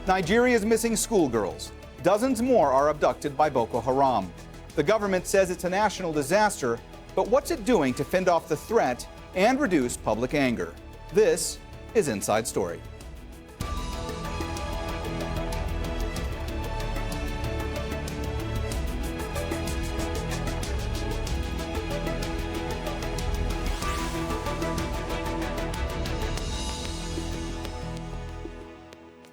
Nigeria's missing schoolgirls. Dozens more are abducted by Boko Haram. The government says it's a national disaster, but what's it doing to fend off the threat and reduce public anger? This is Inside Story.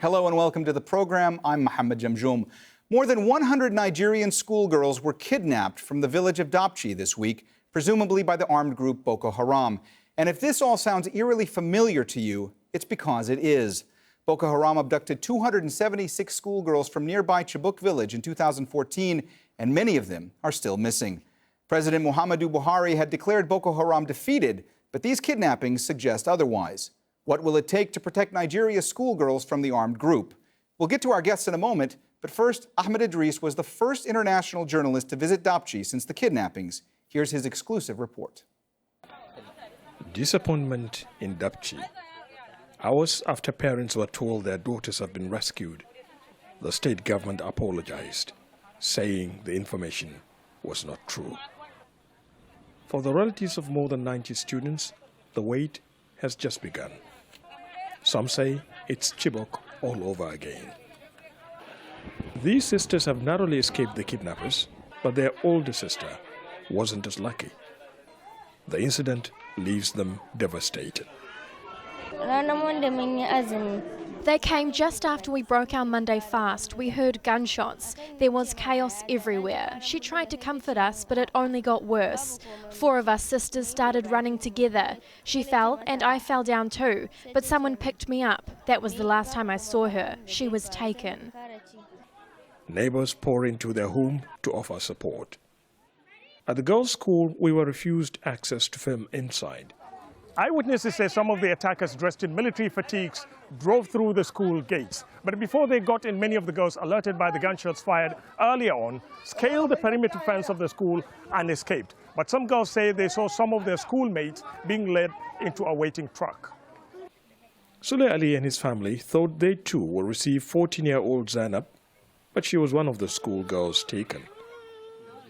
Hello and welcome to the program. I'm Mohamed Jamjoom. More than 100 Nigerian schoolgirls were kidnapped from the village of Dapchi this week, presumably by the armed group Boko Haram. And if this all sounds eerily familiar to you, it's because it is. Boko Haram abducted 276 schoolgirls from nearby Chibok village in 2014, and many of them are still missing. President Muhammadu Buhari had declared Boko Haram defeated, but these kidnappings suggest otherwise. What will it take to protect Nigeria's schoolgirls from the armed group? We'll get to our guests in a moment, but first, Ahmed Idris was the first international journalist to visit Dapchi since the kidnappings. Here's his exclusive report. Disappointment in Dapchi. Hours after parents were told their daughters have been rescued, the state government apologized, saying the information was not true. For the relatives of more than 90 students, the wait has just begun. Some say it's Chibok all over again. These sisters have narrowly escaped the kidnappers, but their older sister wasn't as lucky. The incident leaves them devastated. They came just after we broke our Monday fast. We heard gunshots. There was chaos everywhere. She tried to comfort us, but it only got worse. 4 of us sisters started running together. She fell, and I fell down too, but someone picked me up. That was the last time I saw her. She was taken. Neighbors pour into their home to offer support. At the girls' school, we were refused access to film inside. Eyewitnesses say some of the attackers dressed in military fatigues drove through the school gates. But before they got in, many of the girls, alerted by the gunshots fired earlier on, scaled the perimeter fence of the school and escaped. But some girls say they saw some of their schoolmates being led into a waiting truck. Sule Ali and his family thought they too will receive 14-year-old Zainab, but she was one of the schoolgirls taken.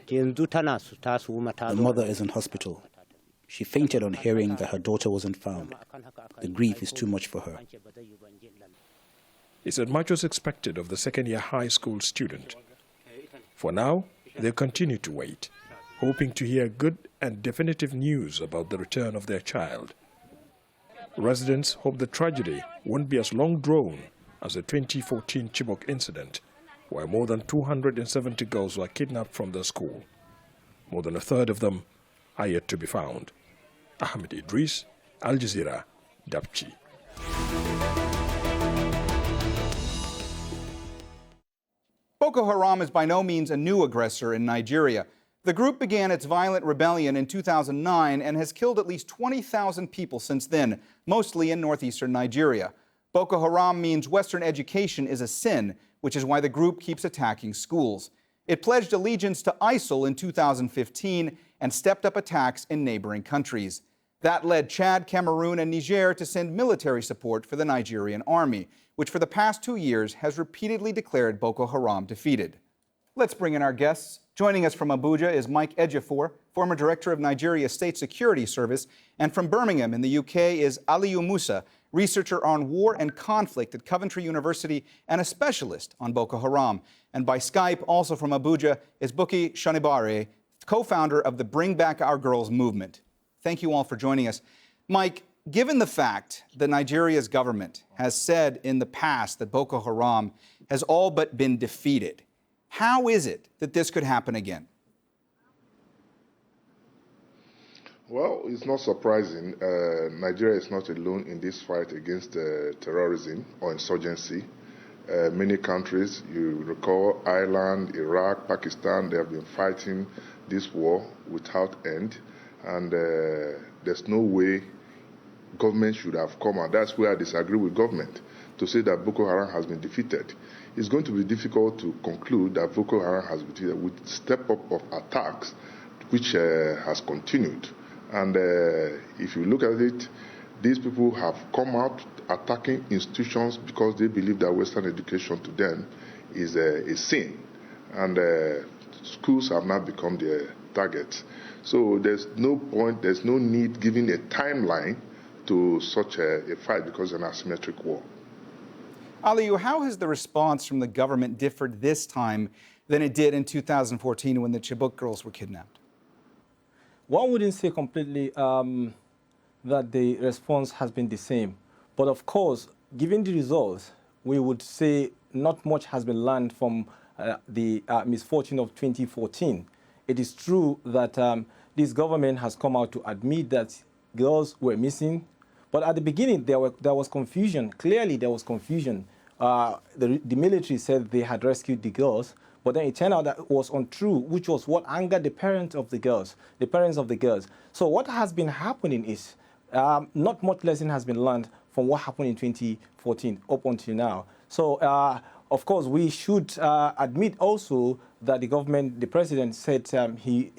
The mother is in hospital. She fainted on hearing that her daughter wasn't found. The grief is too much for her. He said much was expected of the second-year high school student. For now, they continue to wait, hoping to hear good and definitive news about the return of their child. Residents hope the tragedy won't be as long-drawn as the 2014 Chibok incident, where more than 270 girls were kidnapped from the school. More than a third of them are yet to be found. Ahmed Idris, Al Jazeera, Dapchi. Boko Haram is by no means a new aggressor in Nigeria. The group began its violent rebellion in 2009 and has killed at least 20,000 people since then, mostly in northeastern Nigeria. Boko Haram means Western education is a sin, which is why the group keeps attacking schools. It pledged allegiance to ISIL in 2015 and stepped up attacks in neighboring countries. That led Chad, Cameroon, and Niger to send military support for the Nigerian army, which for the past 2 years has repeatedly declared Boko Haram defeated. Let's bring in our guests. Joining us from Abuja is Mike Ejiofor, former director of Nigeria's State Security Service, and from Birmingham in the UK is Aliyu Musa, researcher on war and conflict at Coventry University and a specialist on Boko Haram. And by Skype, also from Abuja, is Bukky Shonibare, co-founder of the Bring Back Our Girls movement. Thank you all for joining us. Mike, given the fact that Nigeria's government has said in the past that Boko Haram has all but been defeated, how is it that this could happen again? Well, it's not surprising. Nigeria is not alone in this fight against terrorism or insurgency. Many countries, you recall Ireland, Iraq, Pakistan, they have been fighting this war without end. And there's no way government should have come out. That's where I disagree with government, to say that Boko Haram has been defeated. It's going to be difficult to conclude that Boko Haram has been defeated with step up of attacks, which has continued. And if you look at it, These people have come out attacking institutions because they believe that Western education to them is a sin. And schools have now become their target. So there's no point, there's no need giving a timeline to such a fight because it's an asymmetric war. Aliyu, how has the response from the government differed this time than it did in 2014 when the Chibok girls were kidnapped? One wouldn't say completely that the response has been the same. But of course, given the results, we would say not much has been learned from the misfortune of 2014. It is true that this government has come out to admit that girls were missing. But at the beginning, there was confusion. Clearly, there was confusion. The military said they had rescued the girls, but then it turned out that it was untrue, which was what angered the parents of the girls. So what has been happening is not much lesson has been learned from what happened in 2014 up until now. So, of course, we should admit also that the government, the president said he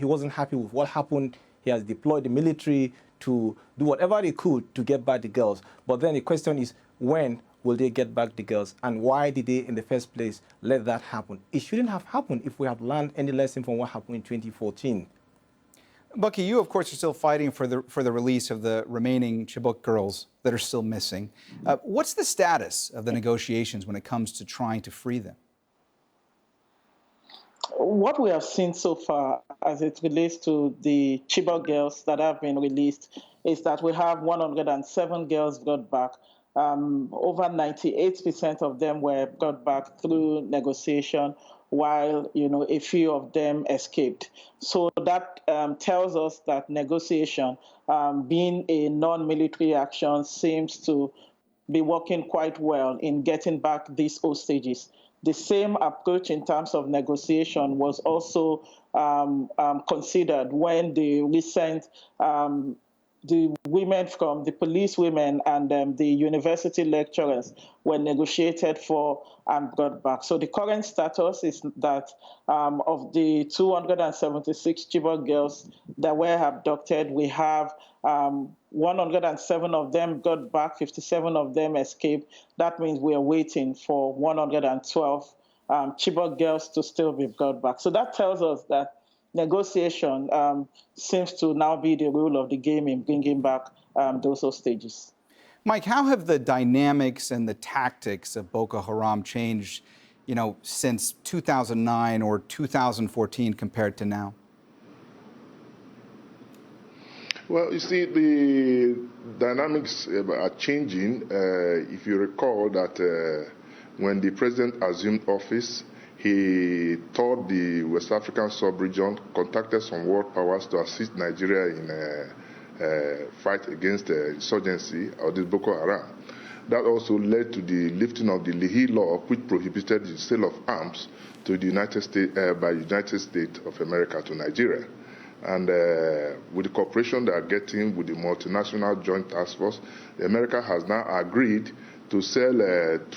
wasn't happy with what happened. He has deployed the military to do whatever they could to get back the girls. But then the question is, when will they get back the girls? And why did they, in the first place, let that happen? It shouldn't have happened if we have learned any lesson from what happened in 2014. Bukky, you, of course, are still fighting for the release of the remaining Chibok girls that are still missing. What's the status of the negotiations when it comes to trying to free them? What we have seen so far as it relates to the Chibok girls that have been released is that we have 107 girls brought back. Over 98% of them were brought back through negotiation, while a few of them escaped. So that tells us that negotiation, being a non-military action, seems to be working quite well in getting back these hostages. The same approach in terms of negotiation was also considered when the recent the women from the police women and the university lecturers were negotiated for and brought back. So the current status is that of the 276 Chibok girls that were abducted, we have 107 of them got back, 57 of them escaped. That means we are waiting for 112 Chibok girls to still be brought back. So that tells us that negotiation seems to now be the rule of the game in bringing back those hostages. Mike, how have the dynamics and the tactics of Boko Haram changed, since 2009 or 2014 compared to now? Well, you see, the dynamics are changing. If you recall that when the president assumed office, he told the West African sub-region, contacted some world powers to assist Nigeria in a fight against the insurgency of the Boko Haram. That also led to the lifting of the Lehi law, which prohibited the sale of arms to the United States by the United States of America to Nigeria. And with the cooperation they are getting with the multinational joint task force, America has now agreed to sell 12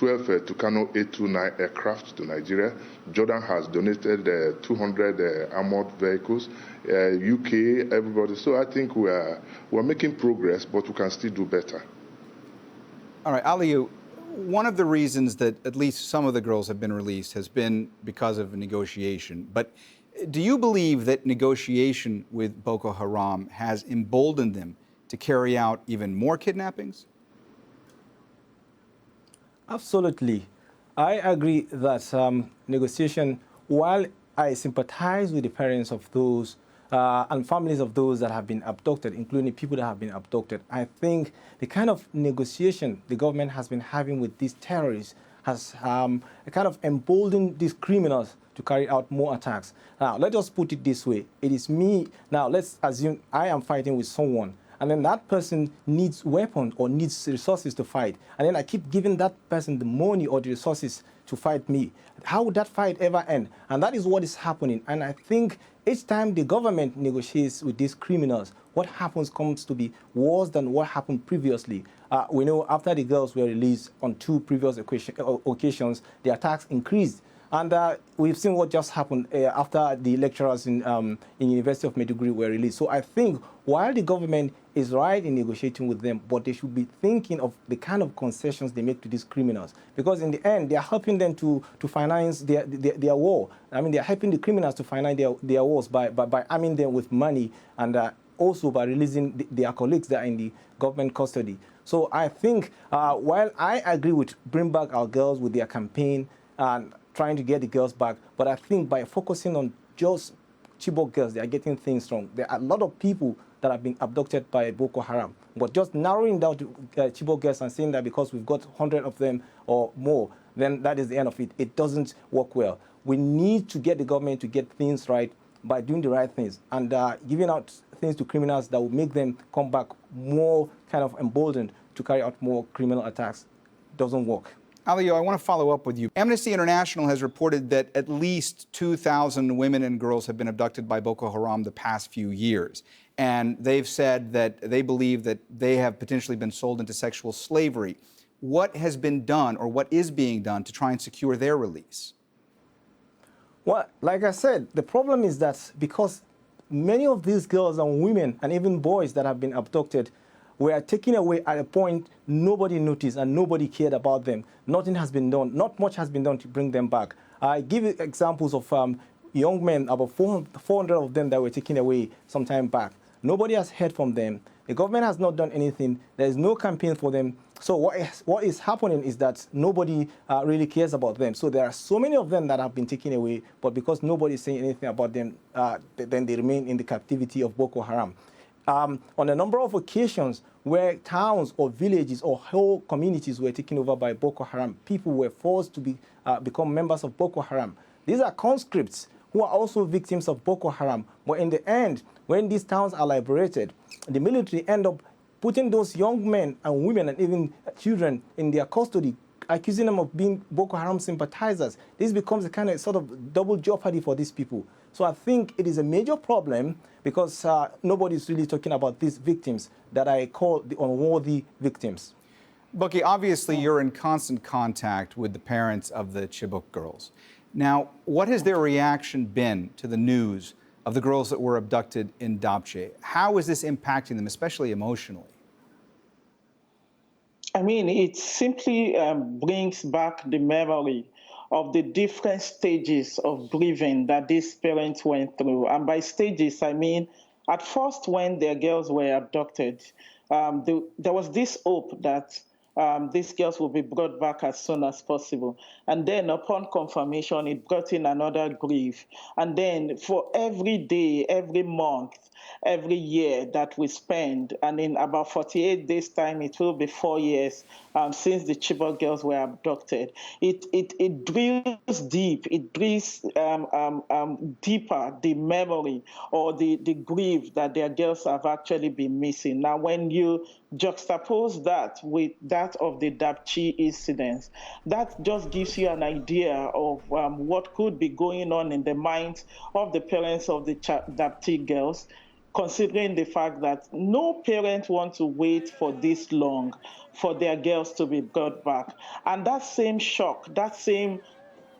Tucano A29 aircraft to Nigeria. Jordan has donated 200 armored vehicles, UK, everybody. So I think we're making progress, but we can still do better. All right, Aliyu, one of the reasons that at least some of the girls have been released has been because of negotiation. But do you believe that negotiation with Boko Haram has emboldened them to carry out even more kidnappings? Absolutely. I agree that negotiation, while I sympathize with the parents of those and families of those that have been abducted, including people that have been abducted, I think the kind of negotiation the government has been having with these terrorists has kind of emboldened these criminals to carry out more attacks. Now, let us put it this way. It is me. Now, let's assume I am fighting with someone, and then that person needs weapons or needs resources to fight. And then I keep giving that person the money or the resources to fight me. How would that fight ever end? And that is what is happening. And I think each time the government negotiates with these criminals, what happens comes to be worse than what happened previously. We know after the girls were released on 2 previous occasions, the attacks increased. And we've seen what just happened after the lecturers in University of Maiduguri were released. So I think while the government is right in negotiating with them, but they should be thinking of the kind of concessions they make to these criminals. Because in the end, they are helping them to finance their war. I mean, they are helping the criminals to finance their wars by arming them with money and also by releasing their colleagues that are in the government custody. So I think while I agree with Bring Back Our Girls with their campaign and trying to get the girls back, but I think by focusing on just Chibok girls, they are getting things wrong. There are a lot of people that have been abducted by Boko Haram, but just narrowing down to Chibok girls and saying that because we've got 100 of them or more, then that is the end of it. It doesn't work well. We need to get the government to get things right by doing the right things and giving out things to criminals that will make them come back more kind of emboldened to carry out more criminal attacks. Doesn't work. Aliyu, I want to follow up with you. Amnesty International has reported that at least 2,000 women and girls have been abducted by Boko Haram the past few years. And they've said that they believe that they have potentially been sold into sexual slavery. What has been done or what is being done to try and secure their release? Well, like I said, the problem is that because many of these girls and women and even boys that have been abducted were taken away at a point nobody noticed and nobody cared about them. Nothing has been done. Not much has been done to bring them back. I give you examples of young men, about 400 of them that were taken away some time back. Nobody has heard from them. The government has not done anything. There is no campaign for them. So what is happening is that nobody really cares about them. So there are so many of them that have been taken away, but because nobody is saying anything about them, then they remain in the captivity of Boko Haram. On a number of occasions where towns or villages or whole communities were taken over by Boko Haram, people were forced to become members of Boko Haram. These are conscripts who are also victims of Boko Haram. But in the end, when these towns are liberated, the military end up putting those young men and women and even children in their custody, accusing them of being Boko Haram sympathizers. This becomes a kind of sort of double jeopardy for these people. So I think it is a major problem because nobody is really talking about these victims that I call the unworthy victims. Bukky, obviously you're in constant contact with the parents of the Chibok girls. Now, what has their reaction been to the news of the girls that were abducted in Dapchi? How is this impacting them, especially emotionally? I mean, it simply brings back the memory of the different stages of grieving that these parents went through. And by stages, I mean, at first when their girls were abducted, there was this hope that these girls will be brought back as soon as possible. And then upon confirmation, it brought in another grief. And then for every day, every month, every year that we spend, and in about 48 days' time, it will be 4 years since the Chibok girls were abducted. It drills deep, it drills deeper the memory or the grief that their girls have actually been missing. Now, when you juxtapose that with that of the Dapchi incidents, that just gives you an idea of what could be going on in the minds of the parents of the Dapchi girls, considering the fact that no parent wants to wait for this long for their girls to be brought back. And that same shock, that same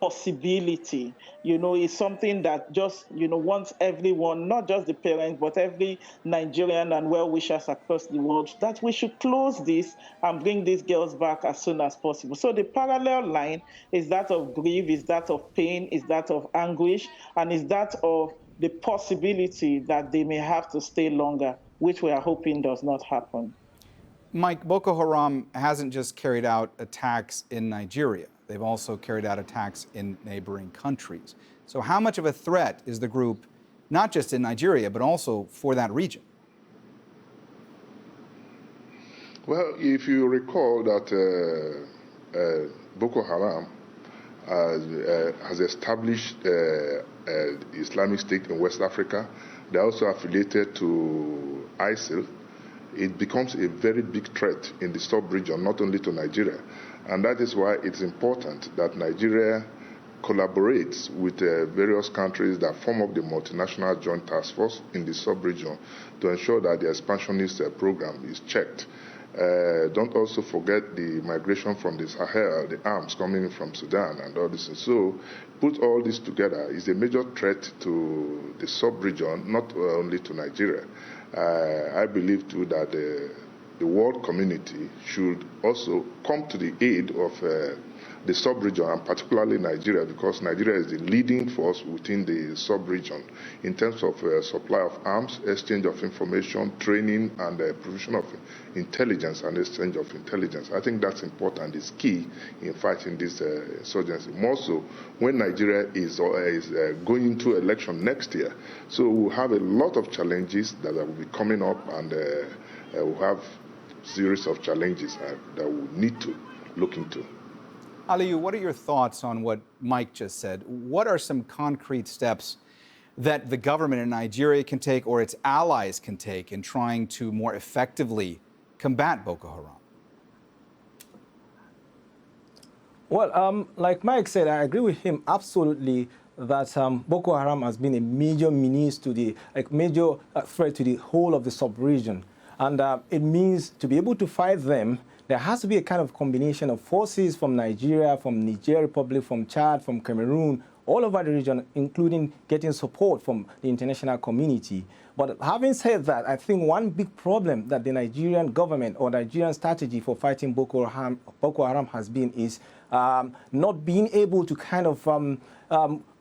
possibility, is something that just, wants everyone, not just the parents, but every Nigerian and well-wishers across the world, that we should close this and bring these girls back as soon as possible. So the parallel line is that of grief, is that of pain, is that of anguish, and is that of the possibility that they may have to stay longer, which we are hoping does not happen. Mike, Boko Haram hasn't just carried out attacks in Nigeria. They've also carried out attacks in neighboring countries. So how much of a threat is the group, not just in Nigeria, but also for that region? Well, if you recall that Boko Haram has established Islamic State in West Africa, they're also affiliated to ISIL. It becomes a very big threat in the sub-region, not only to Nigeria. And that is why it's important that Nigeria collaborates with various countries that form up the multinational joint task force in the sub-region to ensure that the expansionist program is checked. Don't also forget the migration from the Sahel, the arms coming from Sudan and all this. So put all this together is a major threat to the sub-region, not only to Nigeria. I believe too that the world community should also come to the aid of the sub-region, and particularly Nigeria, because Nigeria is the leading force within the sub-region in terms of supply of arms, exchange of information, training, and provision of intelligence and exchange of intelligence. I think that's important. It's key in fighting this insurgency. More so when Nigeria is going into election next year. So we'll have a lot of challenges that will be coming up, and we'll have a series of challenges that we'll need to look into. Aliyu, what are your thoughts on what Mike just said? What are some concrete steps that the government in Nigeria can take or its allies can take in trying to more effectively combat Boko Haram? Well, like Mike said, I agree with him absolutely that Boko Haram has been a major menace to the, major threat to the whole of the sub-region. And it means to be able to fight them, there has to be a kind of combination of forces from Nigeria, from Niger Republic, from Chad, from Cameroon, all over the region, including getting support from the international community. But having said that, I think one big problem that the Nigerian government or Nigerian strategy for fighting Boko Haram has been is not being able to kind of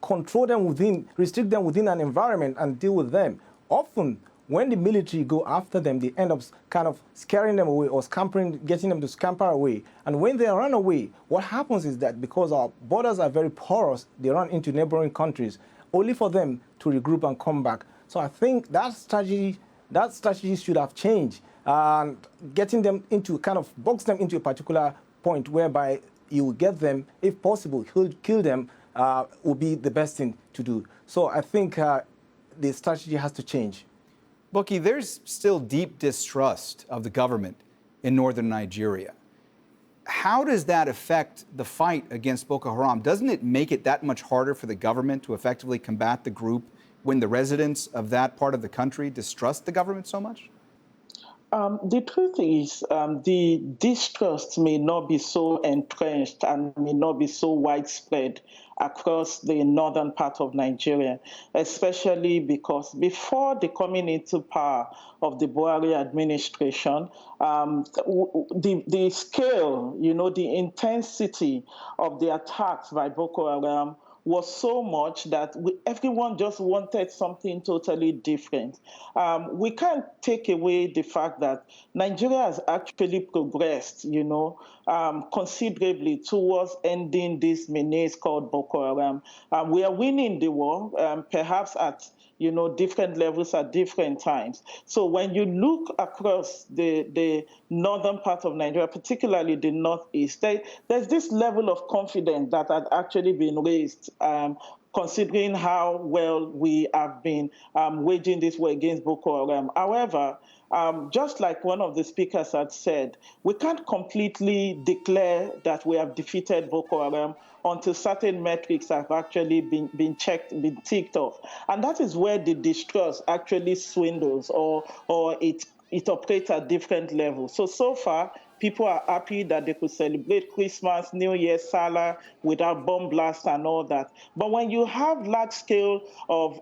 control them within, restrict them within an environment and deal with them. Often, when the military go after them, they end up kind of scaring them away or scampering, getting them to scamper away. And when they run away, what happens is that because our borders are very porous, they run into neighboring countries, only for them to regroup and come back. So I think that strategy should have changed, and getting them into kind of box them into a particular point whereby you will get them, if possible, kill them, will be the best thing to do. So I think the strategy has to change. Bukky, there's still deep distrust of the government in northern Nigeria. How does that affect the fight against Boko Haram? Doesn't it make it that much harder for the government to effectively combat the group when the residents of that part of the country distrust the government so much? The truth is, the distrust may not be so entrenched and may not be so widespread across the northern part of Nigeria, especially because before the coming into power of the Buhari administration, the scale, the intensity of the attacks by Boko Haram was so much that everyone just wanted something totally different. We can't take away the fact that Nigeria has actually progressed, considerably towards ending this menace called Boko Haram. We are winning the war, perhaps at different levels at different times. So when you look across the northern part of Nigeria, particularly the northeast, there's this level of confidence that had actually been raised, considering how well we have been waging this war against Boko Haram. However, just like one of the speakers had said, we can't completely declare that we have defeated Boko Haram until certain metrics have actually been checked, been ticked off. And that is where the distrust actually swindles or it operates at different levels. So far, people are happy that they could celebrate Christmas, New Year, Salah without bomb blasts and all that. But when you have large scale of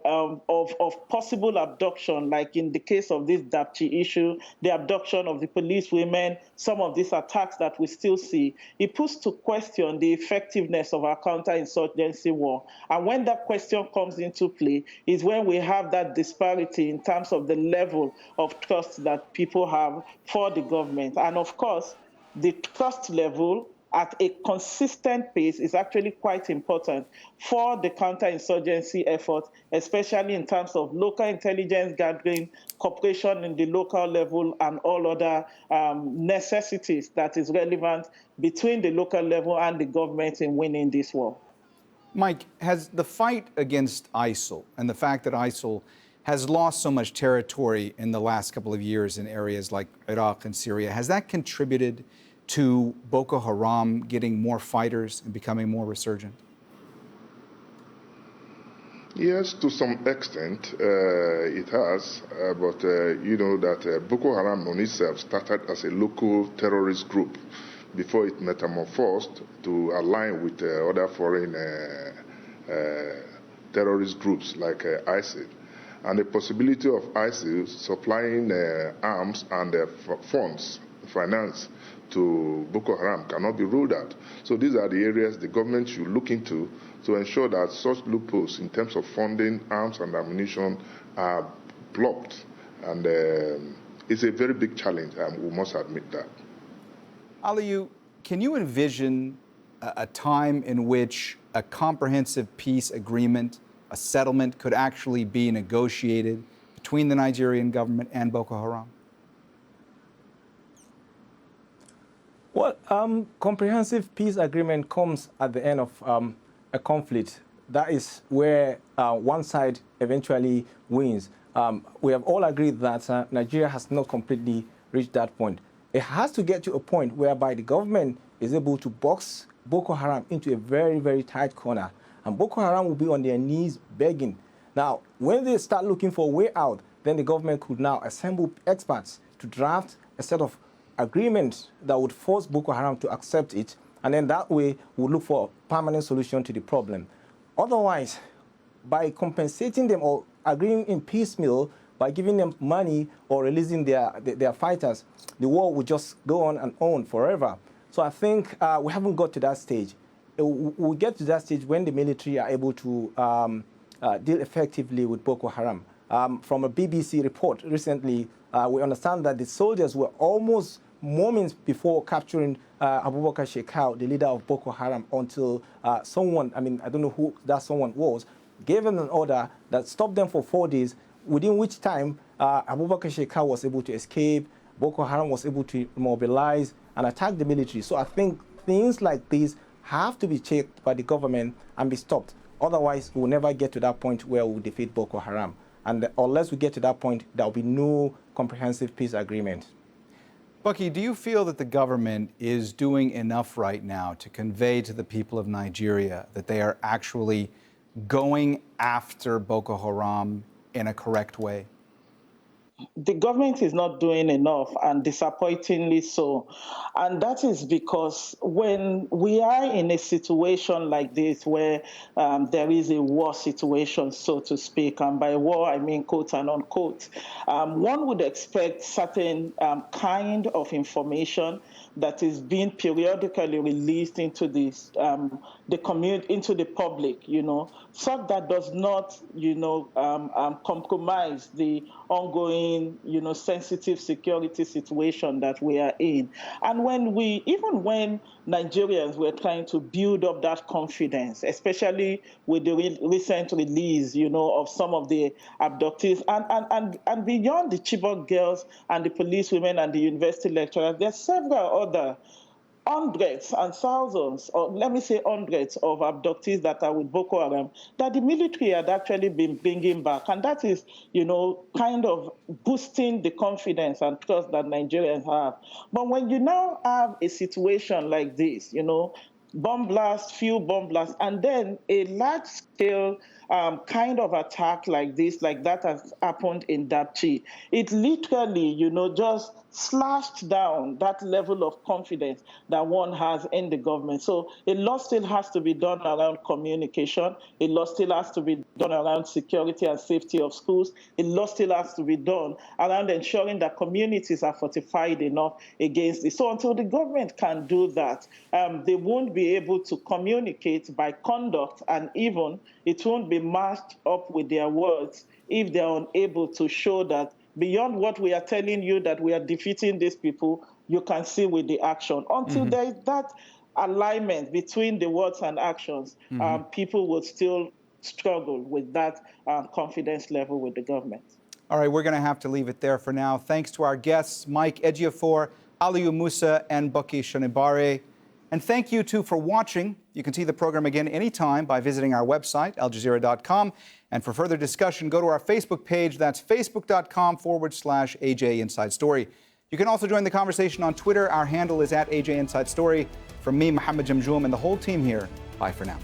possible abduction, like in the case of this Dapchi issue, the abduction of the police women, some of these attacks that we still see, it puts to question the effectiveness of our counterinsurgency war. And when that question comes into play is when we have that disparity in terms of the level of trust that people have for the government. And of course, the trust level at a consistent pace is actually quite important for the counterinsurgency effort, especially in terms of local intelligence gathering, cooperation in the local level, and all other necessities that is relevant between the local level and the government in winning this war. Mike, has the fight against ISIL and the fact that ISIL has lost so much territory in the last couple of years in areas like Iraq and Syria, has that contributed to Boko Haram getting more fighters and becoming more resurgent? Yes, to some extent it has, but you know that Boko Haram on itself started as a local terrorist group before it metamorphosed to align with other foreign terrorist groups like ISIL. And the possibility of ISIL supplying arms and funds, finance to Boko Haram cannot be ruled out. So these are the areas the government should look into to ensure that such loopholes in terms of funding, arms and ammunition are blocked. And it's a very big challenge, and we must admit that. Aliyu, can you envision a time in which a comprehensive peace agreement, a settlement, could actually be negotiated between the Nigerian government and Boko Haram? Well, comprehensive peace agreement comes at the end of a conflict. That is where one side eventually wins. We have all agreed that Nigeria has not completely reached that point. It has to get to a point whereby the government is able to box Boko Haram into a very, very tight corner. And Boko Haram will be on their knees begging. Now, when they start looking for a way out, then the government could now assemble experts to draft a set of agreements that would force Boko Haram to accept it. And then that way, we'll look for a permanent solution to the problem. Otherwise, by compensating them or agreeing in piecemeal, by giving them money or releasing their fighters, the war will just go on and on forever. So I think we haven't got to that stage. We'll get to that stage when the military are able to deal effectively with Boko Haram. From a BBC report recently, we understand that the soldiers were almost moments before capturing Abubakar Shekau, the leader of Boko Haram, until someone, I don't know who that someone was, gave them an order that stopped them for 4 days, within which time Abubakar Shekau was able to escape, Boko Haram was able to mobilize and attack the military. So I think things like these have to be checked by the government and be stopped. Otherwise, we'll never get to that point where we'll defeat Boko Haram. And unless we get to that point, there will be no comprehensive peace agreement. Bukky, do you feel that the government is doing enough right now to convey to the people of Nigeria that they are actually going after Boko Haram in a correct way? The government is not doing enough, and disappointingly so. And that is because when we are in a situation like this where there is a war situation, so to speak, and by war I mean quote and unquote, one would expect certain kind of information that is being periodically released into this, the community, into the public, such that does not, compromise the ongoing, sensitive security situation that we are in. And even when Nigerians were trying to build up that confidence, especially with the recent release, of some of the abductees, and beyond the Chibok girls and the police women and the university lecturers, there are several other hundreds and thousands, or let me say hundreds of abductees that are with Boko Haram that the military had actually been bringing back. And that is, kind of boosting the confidence and trust that Nigerians have. But when you now have a situation like this, bomb blasts, few bomb blasts, and then a large-scale kind of attack like this, like that has happened in Dapchi, it literally, just slashed down that level of confidence that one has in the government. So a lot still has to be done around communication. A lot still has to be done around security and safety of schools. A lot still has to be done around ensuring that communities are fortified enough against this. So until the government can do that, they won't be able to communicate by conduct, and even it won't be matched up with their words if they're unable to show that beyond what we are telling you that we are defeating these people, you can see with the action. Until there is that alignment between the words and actions, people will still struggle with that confidence level with the government. All right, we're going to have to leave it there for now. Thanks to our guests, Mike Ejiofor, Aliyu Musa, and Bukky Shonibare. And thank you, too, for watching. You can see the program again anytime by visiting our website, aljazeera.com. And for further discussion, go to our Facebook page. That's facebook.com/AJ Inside Story. You can also join the conversation on Twitter. Our handle is @AJ Inside Story. From me, Mohamed, Jamjoom, and the whole team here, bye for now.